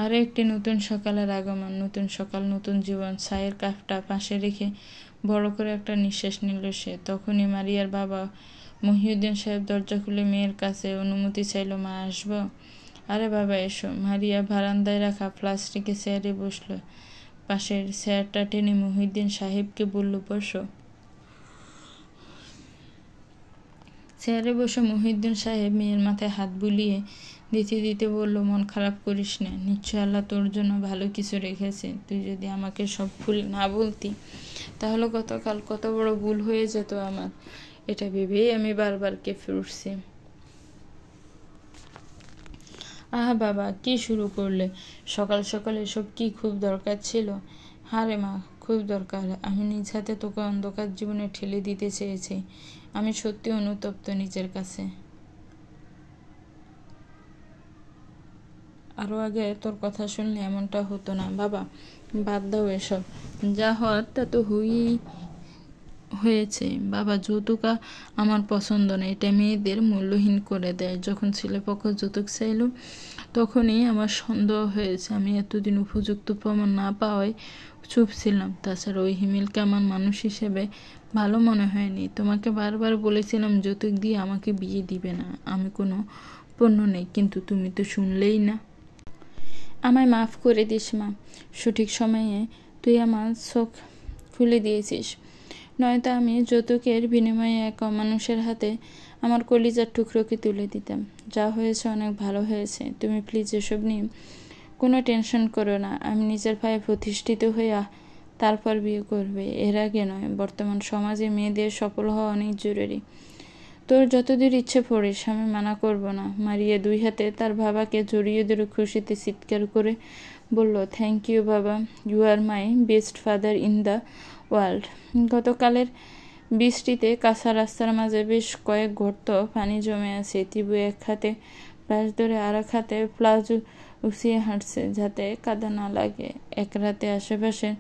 আরও একটি নতুন সকালের আগমন, নতুন সকাল, নতুন জীবন। চায়ের কাপটা পাশে রেখে বড় করে একটা নিঃশ্বাস নিল সে। তখনই মারিয়ার বাবা মহিউদ্দিন সাহেব দরজা খুলে মেয়ের কাছে অনুমতি চাইল, মা আসব? আরে বাবা এসো। মারিয়া বারান্দায় রাখা প্লাস্টিকের চেয়ারে বসল। পাশের চেয়ারটা টেনে মহিউদ্দিন সাহেবকে বলল, বসো। চেয়ারে বসে মহিউদ্দিন সাহেব মেয়ের মাথায় হাত বুলিয়ে দিতে দিতে বলল, মন খারাপ করিস না, নিশ্চয় আল্লাহ তোর জন্য ভালো কিছু রেখেছে। তুই যদি আমাকে সব ভুল না বলতি তাহলে গতকাল কত বড় ভুল হয়ে যেত আমার। এটা ভেবেই আমি বারবার কেঁপে উঠছি। আহা বাবা, কি শুরু করলে? সকাল সকাল এসব কি খুব দরকার ছিল? হারে মা, খুব দরকার। আমি নিজ হাতে তোকে অন্ধকার জীবনে ঠেলে দিতে চেয়েছি। আমি সত্যি অনুতপ্ত নিজের কাছে। আরও আগে তোর কথা শুনলে এমনটা হতো না। বাবা, বাদ দাও এসব। যা হওয়ার তা তো হয়েছে। বাবা, যৌতুক আমার পছন্দ না। এটা মেয়েদের মূল্যহীন করে দেয়। যখন ছেলেপক্ষ যৌতুক চাইল তখনই আমার সন্দেহ হয়েছে। আমি এতদিন উপযুক্ত প্রমাণ না পাওয়ায় চুপ ছিলাম। তাছাড়া ওই হিমেলকে আমার মানুষ হিসেবে ভালো মনে হয়নি। তোমাকে বারবার বলেছিলাম যৌতুক দিয়ে আমাকে বিয়ে দিবে না, আমি কোনো পণ্য নেই, কিন্তু তুমি তো শুনলেই না। আমায় মাফ করে দিস মা। সঠিক সময়ে তুই আমার চোখ খুলে দিয়েছিস। নয়তো আমি যৌতুকের বিনিময়ে এক অমানুষের হাতে আমার কলিজার টুকরোকে তুলে দিতাম। যা হয়েছে অনেক ভালো হয়েছে। তুমি প্লিজ এসব নিয়ে কোনো টেনশন করো না। আমি নিজের পায়ে প্রতিষ্ঠিত হইয়া তারপর বিয়ে করবে, এর আগে নয়। বর্তমান সমাজে মেয়েদের সফল হওয়া অনেক জরুরি। তোর যতদূর ইচ্ছে পড়িস, আমি মানা করব না। মারিয়া দুই হাতে তার বাবাকে জড়িয়ে ধরে খুশিতে চিৎকার করে বলল, থ্যাংক ইউ বাবা, you are my best father in the world. গতকালের বৃষ্টিতে কাঁচা রাস্তার মাঝে বেশ কয়েক গর্ত পানি জমে আছে। তিবু এক হাতে ব্রাশ ধরে আর এক হাতে প্লাজো উছিয়ে হাঁটছে যাতে কাদা না লাগে। এক রাতে আশেপাশের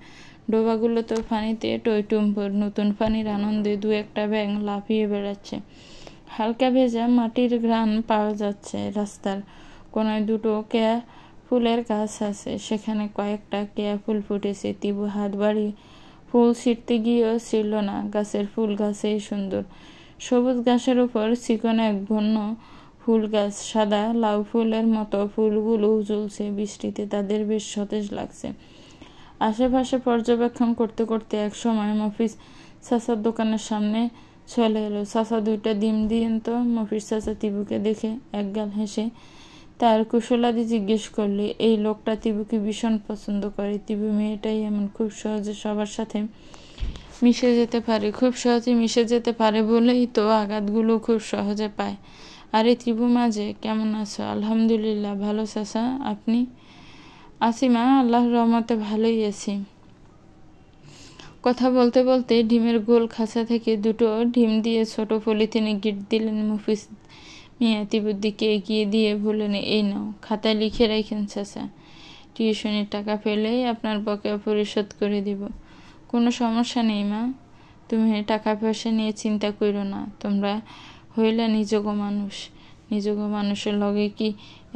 ডোবাগুলো তো পানিতে টইটুম্বর। নতুন পানির আনন্দে দু একটা ব্যাঙ লাফিয়ে বেড়াচ্ছে। হালকা ভেজা মাটির ঘ্রাণ পাওয়া যাচ্ছে। রাস্তার কোনায় দুটো কেয়া ফুলের গাছ আছে, সেখানে কয়েকটা কেয়া ফুল ফুটেছে। তিবু হাত বাড়িয়ে ফুল ছিঁড়তে গিয়েও ছিঁড়ল না। গাছের ফুল গাছেই সুন্দর। সবুজ ঘাসের উপর চিকন এক বন্য ফুল গাছ। সাদা লাউ ফুলের মতো ফুলগুলো ঝুলছে। বৃষ্টিতে তাদের বেশ সতেজ লাগছে। আশেপাশে পর্যবেক্ষণ করতে করতে এক সময় মফিজ চাচার দোকানের সামনে চলে এলো। চাচা, দুইটা ডিম দিয়েন তো। মফিজ চাচা তিবুকে দেখে একগাল হেসে তার কুশলাদি জিজ্ঞেস করলে, এই লোকটা তিবুকে ভীষণ পছন্দ করে। তিবু মেয়েটাই এমন, খুব সহজে সবার সাথে মিশে যেতে পারে। খুব সহজে মিশে যেতে পারে বলেই তো আঘাতগুলো খুব সহজে পায়। আরে তিবু মাঝে, কেমন আছো? আলহামদুলিল্লাহ ভালো চাচা, আপনি? আছি মা, আল্লাহর রহমতে ভালোই আছি। কথা বলতে বলতে ডিমের গোল খাঁচা থেকে দুটো ডিম দিয়ে ছোট পলিথিনে গিট দিলেন মফিজ মিয়া। তিবুর দিকে এগিয়ে দিয়ে বললেন, এই নাও, খাতায় লিখে রাখেন চাচা। টিউশনির টাকা পেলেই আপনার বকেয়া পরিশোধ করে দিব। কোনো সমস্যা নেই মা, তুমি টাকা পয়সা নিয়ে চিন্তা করো না। তোমরা হইলা নিজগো মানুষ। নিজগো মানুষের লগে কি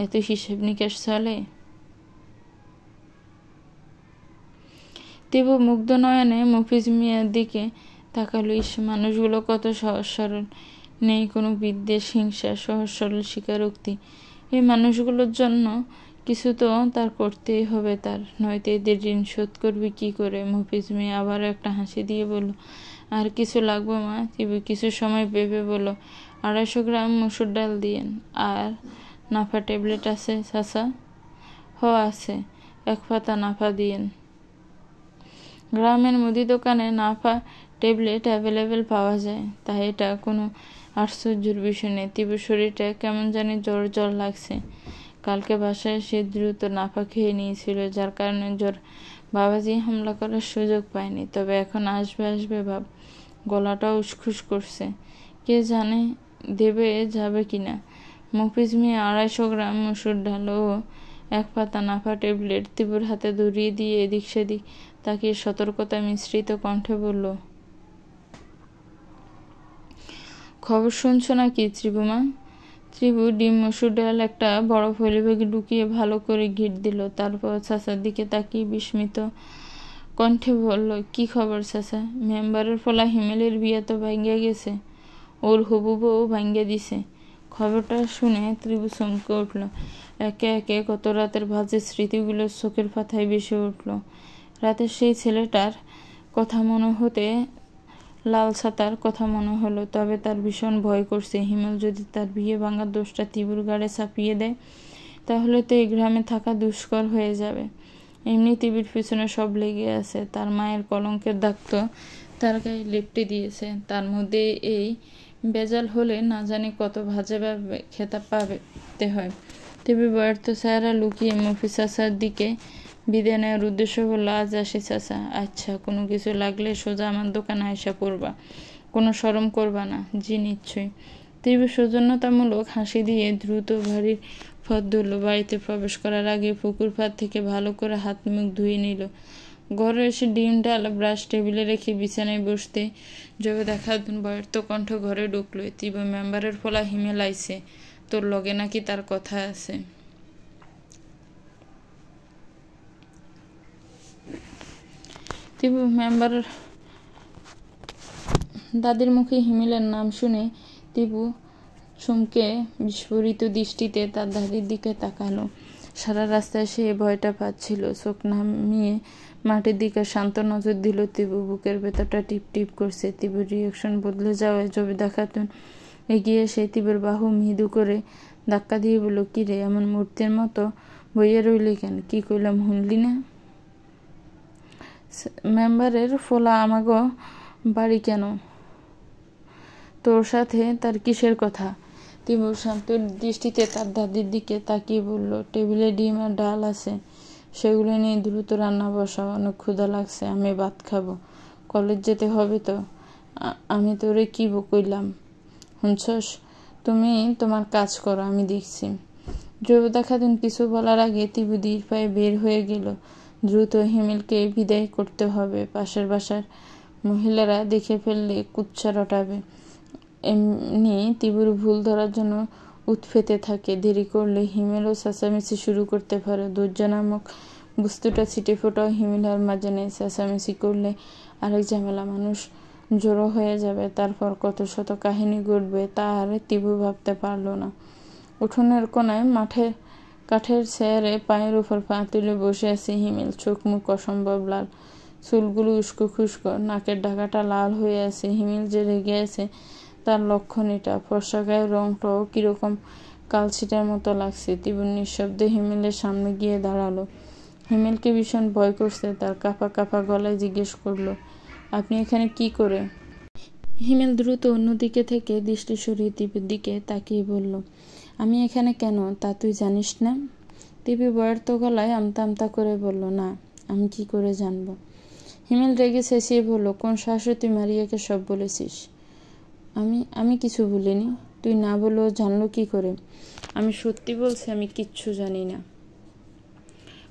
এত হিসেব নিকাশ চলে? তিবু মুগ্ধ নয়নে মফিজ মিয়ার দিকে তাকালো। মানুষগুলো কত সহজ সরল, নেই কোনো বিদ্বেষ, হিংসা, সহজ সরল স্বীকারোক্তি। এই মানুষগুলোর জন্য কিছু তো তার করতেই হবে তার, নয়তো এদের ঋণ শোধ করবে কি করে? মফিজ মিয়া আবারও একটা হাসি দিয়ে বলল, আর কিছু লাগবে মা? তিবু কিছু সময় ভেবে বলল, 250 গ্রাম মসুর ডাল দিয়েন। আর নাফা ট্যাবলেট আছে চাচা? হ আছে, 1 পাতা নাফা দিয়েন। গ্রামের মুদি দোকানে নাফা ট্যাবলেট অ্যাভেলেবেল পাওয়া যায়, তাই এটা কোনো আশ্চর্যের বিষয় নেই। তিবুর শরীরটা কেমন জানি জ্বর জ্বর লাগছে। কালকে বাসায় সে দ্রুত নাফা খেয়ে নিয়েছিল, যার কারণে জ্বর বাবাজি হামলা করার সুযোগ পায়নি। তবে এখন আসবে আসবে ভাব, গলাটাও উসখুস করছে। কে জানে দেবে যাবে কিনা। মফিজ মিয়া 250 গ্রাম মসুর ডাল ও 1 পাতা নাফা ট্যাবলেট তিবুর হাতে ধরিয়ে দিয়ে এদিক সেদিক তাকিয়ে সতর্কতা মিশ্রিত কণ্ঠে বলল, খবর শুনছো নাকি ত্রিবুমা? ত্রিবু ডিম মসুর ডাল একটা বড় পলিব্যাগে ঢুকিয়ে ভালো করে ঘিট দিল। তারপর চাচার দিকে তাকিয়ে বিস্মিত কণ্ঠে বলল, কি খবর চাচা? মেম্বারের ফলা হিমেলের বিয়ে তো ভাঙ্গিয়া গেছে, ওর হবু বউ ভাঙ্গিয়া দিছে। খবরটা শুনে ত্রিবু চমকে উঠল। একে একে কত রাতের ভাজে স্মৃতিগুলো চোখের পাতায় ভেসে উঠল। রাতে সেই ছেলেটার কথা মনে হতে লাল ছাতার কথা মনে হলো। তবে তার ভীষণ ভয় করছে, হিমেল যদি তার বিয়ে ভাঙার দোষটা ত্রিবুর গাড়ে চাপিয়ে দেয় তাহলে তো এই গ্রামে থাকা দুষ্কর হয়ে যাবে। এমনি টিভির পিছনে সব লেগে আছে, তার মায়ের কলঙ্কের দাগ তো তার গায়ে লেপটে দিয়েছে। তার মধ্যে এই বেজাল হলে না জানি কত ভাজে খেতাব পাতে হয়। টিভি বয়ার তো চেহারা লুকিয়ে মফি চাচার দিকে বিদায় নেওয়ার উদ্দেশ্য বলল, আজ আসি চাচা। আচ্ছা, কোনো কিছু লাগলে সোজা আমার দোকানে আইসা পড়বা, কোনো শরম করবা না। জি নিশ্চয়ই। তীব্র সৌজন্যতামূলক হাসি দিয়ে দ্রুত বাড়ির পথ ধরল। বাড়িতে প্রবেশ করার আগে পুকুর পাড় থেকে ভালো করে হাত মুখ ধুয়ে নিল। ঘরে এসে ডিম ডাল ব্রাশ টেবিলে রেখে বিছানায় বসতে যবে দেখা বয়ের তো কণ্ঠ ঘরে ঢুকলো। তীব্র মেম্বারের ফলা হিমেল আইছে, তোর লগে নাকি তার কথা আছে। তীব্র মেম্বারের দাদির মুখে হিমেলের নাম শুনে তীব্র চমকে বিস্ফোরিত দৃষ্টিতে তার দাদির দিকে তাকালো। সারা রাস্তায় সে ভয়টা পাচ্ছিল। চোখ নামিয়ে মাটির দিকে শান্ত নজর দিল। তীব্র বুকের ভেতরটা টিপ টিপ করছে। তীব্র রিয়াকশন বদলে যাওয়ায় জবে দেখাতুন এগিয়ে সে তীব্র বাহু মৃদু করে ধাক্কা দিয়ে বলল, কি রে, এমন মূর্তির মতো বইয়ে রইলি কেন? কি কইলাম শুনলি না? মেম্বারের ফোলা আমাগো বাড়ি কেন? তোর সাথে তার কিসের কথা? তীব্র শান্ত দৃষ্টিতে তার দাদির দিকে তাকিয়ে বলল, টেবিলে ডিম আর ডাল আছে, সেগুলো নিয়ে দ্রুত রান্না বসাও, অনেক ক্ষুধা লাগছে, আমি ভাত খাবো। কলেজ যেতে হবে তো। আমি তোরে কি কইলাম শুনছস? তুমি তোমার কাজ করো, আমি দেখছি। জয়বতা খাতুন কিছু বলার আগে তীব্র ধীর পায়ে বের হয়ে গেল। দ্রুত হিমেলকে বিদায় করতে হবে, পাশের বাসার মহিলারা দেখে ফেললে কুচ্ছা রটাবে। এমনি তীব্র ভুল ধরার জন্য উৎফেতে থাকে। দেরি করলে হিমেলও চেঁচামেচি শুরু করতে পারে। দরজা নামক বস্তুটা ছিটে ফোটাও হিমেলের মাঝে নেই। চেঁচামেচি করলে আরেক ঝামেলা, মানুষ জড়ো হয়ে যাবে, তারপর কত শত কাহিনী ঘটবে তা আর তীব্র ভাবতে পারল না। উঠোনের কোনায় কাঠের চেয়ারে পায়ের উপর পা তুলে বসে আছে হিমেল। চোখ মুখ অসম্ভব লাল, চুলগুলো উস্কো খুস্কো, নাকের ঢাকাটা লাল হয়ে আছে। হিমেল যে রেগে আছে তার লক্ষণ এটা। ফর্সা গায়ের রংটাও কিরকম কালছিটার মতো লাগছে। তীব্র নিঃশব্দে হিমেলের সামনে গিয়ে দাঁড়ালো। হিমেলকে ভীষণ ভয় করছে। তার কাঁপা কাঁপা গলায় জিজ্ঞেস করলো, আপনি এখানে কি করে? হিমেল দ্রুত অন্যদিকে থেকে দৃষ্টি সরিয়ে তীব্রের দিকে তাকিয়ে বলল, আমি এখানে কেন তা তুই জানিস না? তীব্র বয়ার্ত গলায় আমতা আমতা করে বলল, না, আমি কি করে জানবো? হিমেল রেগে চেঁচিয়ে বলল, কোন সাহসে তুই মারিয়াকে সব বলেছিস? আমি কিছু বলিনি। তুই না বলেও জানলো কি করে? আমি সত্যি বলছি, আমি কিচ্ছু জানি না।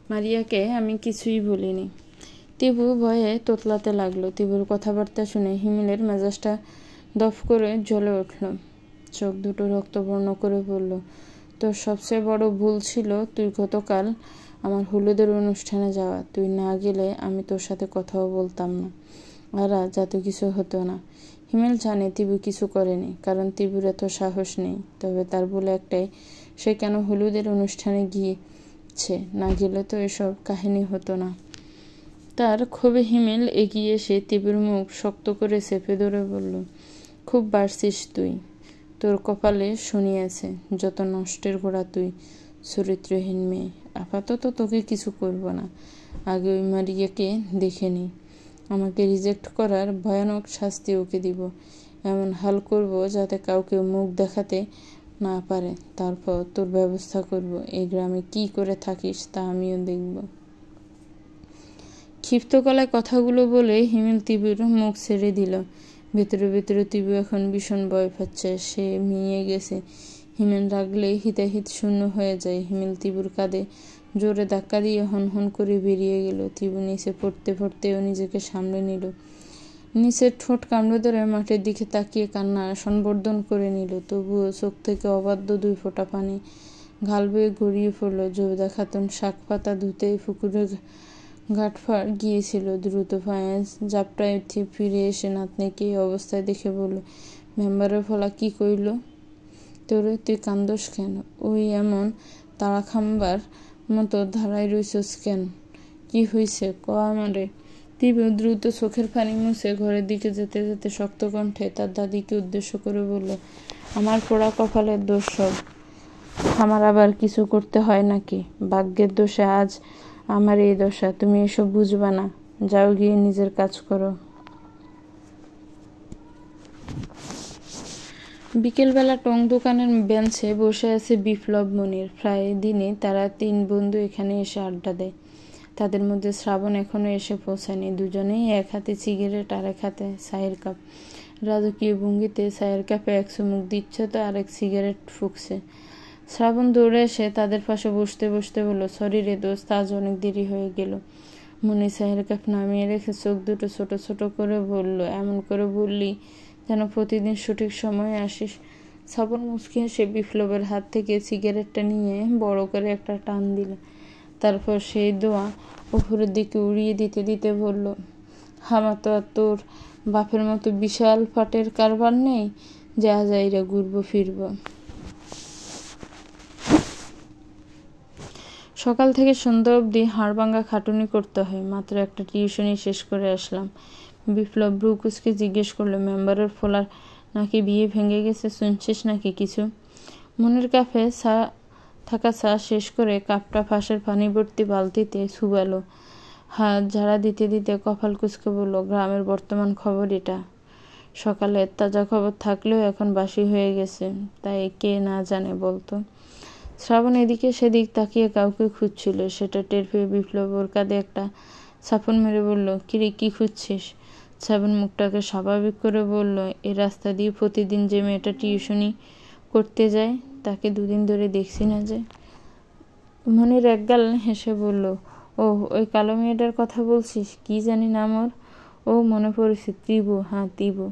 মারিয়াকে আমি কিছুই বলিনি। তীব্র ভয়ে তোতলাতে লাগলো। তীব্র কথাবার্তা শুনে হিমেলের মেজাজটা দফ করে জ্বলে উঠল। চোখ দুটো রক্তবর্ণ করে বলল, তোর সবচেয়ে বড় ভুল ছিল তুই গতকাল আমার হলুদের অনুষ্ঠানে যাওয়া। তুই না গেলে আমি তোর সাথে কথাও বলতাম না, আর আজ এত কিছু হতো না। হিমেল জানে তীব্র কিছু করেনি, কারণ তীব্র এত সাহস নেই। তবে তার বলে একটাই, সে কেন হলুদের অনুষ্ঠানে গিয়েছে, না গেলে তো এসব কাহিনী হতো না। তার ক্ষোভে হিমেল এগিয়ে এসে তীব্র মুখ শক্ত করে চেপে ধরে বলল, খুব বাড়ছিস তুই, তোর কপালে শনি আছে, যত নষ্টের গোড়া তুই, চরিত্রহীন মেয়ে। আপাতত তোকে কিছু করব না, আগে ওই মারিয়াকে দেখে নি। আমাকে রিজেক্ট করার ভয়ানক শাস্তি ওকে দিব। এমন হাল করব যাতে কাউকে মুখ দেখাতে না পারে। তারপর তোর ব্যবস্থা করব। এই গ্রামে কি করে থাকিস তা আমিও দেখব। ক্ষিপ্ত গলায় কথাগুলো বলে হিমেল তীব্র মুখ ছেড়ে দিল। ভেতরে ভেতরে তীব্র এখন ভীষণ ভয় পাচ্ছে। সে মিয়ে গেছে। হিমেল রাগলে হিতাহিত শূন্য হয়ে যায়। হিমেল তীব্র কাঁধে জোরে ধাক্কা দিয়ে হন হন করে বেরিয়ে গেল। তীব্র নিচে পড়তে পড়তেও নিজেকে সামলে নিল। নিচের ঠোঁট কামড়ে ধরে মাটির দিকে তাকিয়ে কান্না সংবর্ধন করে নিল। তবুও চোখ থেকে অবাধ্য 2 ফোঁটা পানি গাল বেয়ে গড়িয়ে পড়ল। জবেদা খাতুন শাক পাতা ধুতেই পুকুরে ঘাটফাড় গিয়েছিল। দ্রুত পায়ে ঝাপটায় ফিরে এসে নাতনিকে এই অবস্থায় দেখে বলল, মেম্বারের ফলা কি কইল তোরে? তুই কান্দস কেন? ওই এমন তাড়া খাম্বার মতো ধারায় রইছস কেন? কি হইছে ক আমারে? তীব্র দ্রুত চোখের পানি মুছে ঘরের দিকে যেতে যেতে শক্ত কণ্ঠে তার দাদিকে উদ্দেশ্য করে বলল, আমার পোড়া কপালের দোষ সব। আমার আবার কিছু করতে হয় নাকি? ভাগ্যের দোষে আজ আমার এই দশা। তুমি এসব বুঝবা না। যাও গিয়ে নিজের কাজ করো। বিকেলবেলা টং দোকানের বেঞ্চে বসে আছে বিপ্লব, মনির। প্রায় দিনে তারা 3 বন্ধু এখানে এসে আড্ডা দেয়। তাদের মধ্যে শ্রাবণ এখনো এসে পৌঁছায়নি। দুজনেই এক হাতে সিগারেট আর এক হাতে চায়ের কাপ। রাজকীয় ভঙ্গিতে চায়ের কাপে এক চুমুক দিচ্ছে তো আরেক সিগারেট ফুঁকছে। শ্রাবণ দৌড়ে এসে তাদের পাশে বসতে বসতে বলল, সরি রে দোস্ত, আজ অনেক দেরি হয়ে গেল। মনি চায়ের কাপ নামিয়ে রেখে চোখ দুটো ছোট ছোট করে বলল, এমন করে বললি যেন প্রতিদিন সঠিক সময়ে আসিস। শ্রাবণ মুচকি হেসে বিপ্লবের হাত থেকে সিগারেটটা নিয়ে বড় করে একটা টান দিল। তারপর সেই দোয়া উপরের দিকে উড়িয়ে দিতে দিতে বলল, আমার তো আর তোর বাপের মতো বিশাল ফাটের কারবার নেই যে আজাইরা ঘুরবো ফিরবো। সকাল থেকে সন্ধ্যা অবধি হাড়ভাঙ্গা খাটুনি করতে হয়। মাত্র একটা টিউশনি শেষ করে আসলাম। বিপ্লব ব্রুকুসকে জিজ্ঞেস করলো, মেম্বারের ফোলার নাকি বিয়ে ভেঙে গেছে, শুনছিস নাকি কিছু? মনের কাপে থাকা চা শেষ করে কাপটা ফাঁসের পানি ভর্তি বালতিতে ছুবালো। হাত ঝাড়া দিতে দিতে কপাল কুচকে বলল, গ্রামের বর্তমান খবর এটা। সকালের তাজা খবর থাকলেও এখন বাসি হয়ে গেছে, তাই কে না জানে বলতো। শ্রাবণ এদিকে সেদিক তাকিয়ে কাউকে খুঁজছিল। সেটা টের পেয়ে বিপ্লব ওর কাঁধে একটা ছাপন মেরে বলল, কিরে কি খুঁজছিস? শ্রাবণ মুখটাকে স্বাভাবিক করে বলল, এই রাস্তা দিয়ে প্রতিদিন যে মেয়েটা টিউশনি করতে যায় তাকে 2 দিন ধরে দেখছি না যে। মনির একগাল হেসে বলল, ও ওই কালো মেয়েটার কথা বলছিস? কি জানি নাম ওর? ও মনে পড়েছে, ত্রিবু। হ্যাঁ ত্রিবু।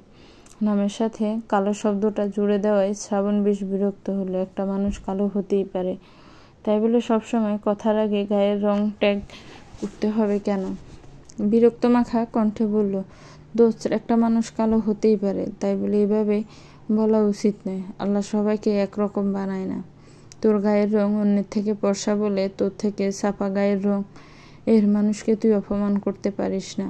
নামের সাথে কালো শব্দটা জুড়ে দেওয়ায় শ্রাবণ বেশ বিরক্ত হলো। একটা মানুষ কালো হতেই পারে, তাই বলে সবসময় কথার আগে গায়ের রং ট্যাগ করতে হবে কেন? বিরক্ত মাখা কণ্ঠে বলল, দোস্ত, একটা মানুষ কালো হতেই পারে, তাই বলে এভাবে বলা উচিত নয়। আল্লাহ সবাইকে একরকম বানায় না। তোর গায়ের রং অন্যের থেকে ফর্সা বলে তোর থেকে ছাপা গায়ের রং এর মানুষকে তুই অপমান করতে পারিস না।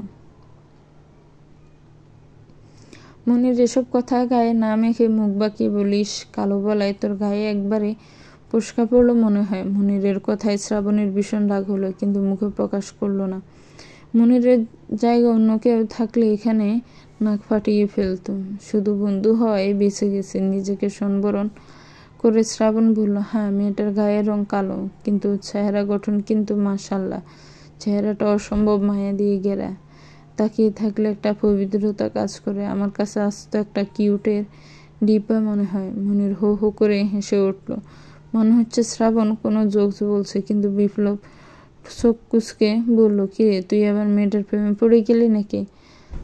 মনির এসব কথা গায়ে না মেখে মুখ বাঁকিয়ে বলিস, কালো বলায় তোর গায়ে একবারে পস্কা পড়লো মনে হয়। মনিরের কথায় শ্রাবণের ভীষণ রাগ হলো, কিন্তু মুখে প্রকাশ করলো না। মনিরের জায়গা অন্য কেউ থাকলে এখানে নাক ফাটিয়ে ফেলতো। শুধু বন্ধু হওয়ায় বেঁচে গেছে। নিজেকে সম্বরণ করে শ্রাবণ বলল, হ্যাঁ মেয়েটার গায়ের রং কালো, কিন্তু চেহারা গঠন কিন্তু মাশাআল্লাহ। চেহারাটা অসম্ভব মায়া দিয়ে ঘেরা। তাকিয়ে থাকলে একটা পবিত্রতা কাজ করে। আমার কাছে আস্ত একটা কিউটের ডিব্বা মনে হয়। মনির হো হো করে হেসে উঠল। মনে হচ্ছে শ্রাবণ কোনো জোকস বলছে, কিন্তু বিপ্লব চোখ কুচকে বলল, কিরে তুই আবার মেয়েটার প্রেমে পড়ে গেলি নাকি?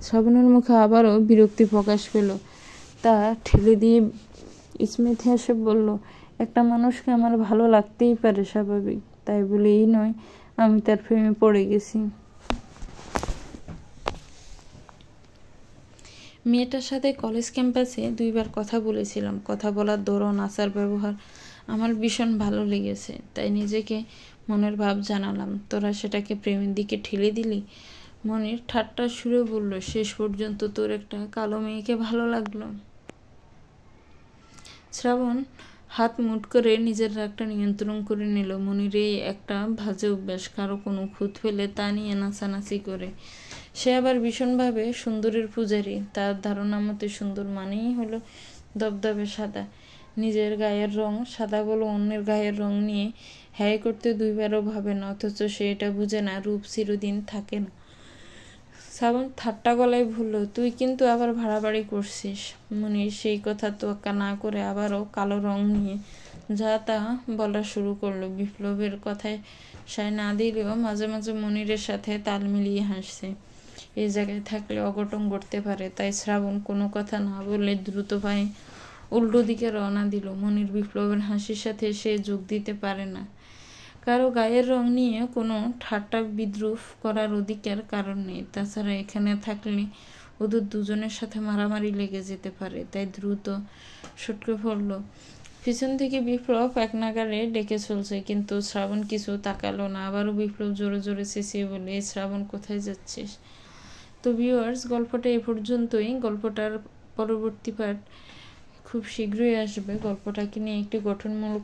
শ্রাবণের মুখে আবারও বিরক্তি প্রকাশ পেল। তা ঠেলে দিয়ে স্মিত হেসে বলল, একটা মানুষকে আমার ভালো লাগতেই পারে, স্বাভাবিক। তাই বলে এই নয় আমি তার প্রেমে পড়ে গেছি। মেয়েটার সাথে কলেজ ক্যাম্পাসে 2 বার কথা বলেছিলাম। কথা বলার ধরন, আচার ব্যবহার আমার ভীষণ ভালো লেগেছে, তাই নিজেকে মনের ভাব জানালাম। তোরা সেটাকে প্রেমের দিকে ঠেলে দিলি। মনির ঠাট্টার সুরে বলল, শেষ পর্যন্ত তোর একটা কালো মেয়েকে ভালো লাগলো? শ্রাবণ হাত মুঠ করে নিজের রাগটা নিয়ন্ত্রণ করে নিল। মনির এই একটা বাজে অভ্যাস, কারো কোনো খুঁত ফেলে তা নিয়ে নাচানাচি করে। সে আবার ভীষণভাবে সুন্দরের পূজারী। তার ধারণা মতে সুন্দর মানেই হলো দবদবে সাদা। নিজের গায়ের রং সাদা বলে অন্যের গায়ের রং নিয়ে হ্যায় করতে 2 বারও ভাবে না, অথচ সে এটা বুঝে না রূপ চিরদিন থাকে না। শ্রাবণ ঠাট্টা গলায় বলল, তুই কিন্তু আবার বাড়াবাড়ি করছিস। মনির সেই কথা তোয়াক্কা না করে আবারও কালো রং নিয়ে যা তা বলা শুরু করলো। বিপ্লবের কথায় সায় না দিলেও মাঝে মাঝে মনিরের সাথে তাল মিলিয়ে হাসছে। এই জায়গায় থাকলে অঘটন ঘটতে পারে। তাই শ্রাবণ কোনো কথা না বলে দ্রুত পায়ে উল্টো দিকে রওনা দিল। মনির বিপ্লবের হাসির সাথে সে যোগ দিতে পারে না। কারো গায়ের রং নিয়ে কোনো ঠাট্টা বিদ্রুপ করার অধিকার কারণ নেই। তাছাড়া এখানে থাকলে ওদের দুজনের সাথে মারামারি লেগে যেতে পারে। তাই দ্রুত সটকে পড়ল। পিছন থেকে বিপ্লব এক নাগারে ডেকে চলছে, কিন্তু শ্রাবণ কিছু তাকালো না। আবারও বিপ্লব জোরে জোরে চেঁচিয়ে বলে, এই শ্রাবণ, কোথায় যাচ্ছিস? তো ভিউয়ার্স, গল্পটা এই পর্যন্তই। গল্পটার পরবর্তী পার্ট খুব শীঘ্রই আসবে। গল্পটাকে নিয়ে একটি গঠনমূলক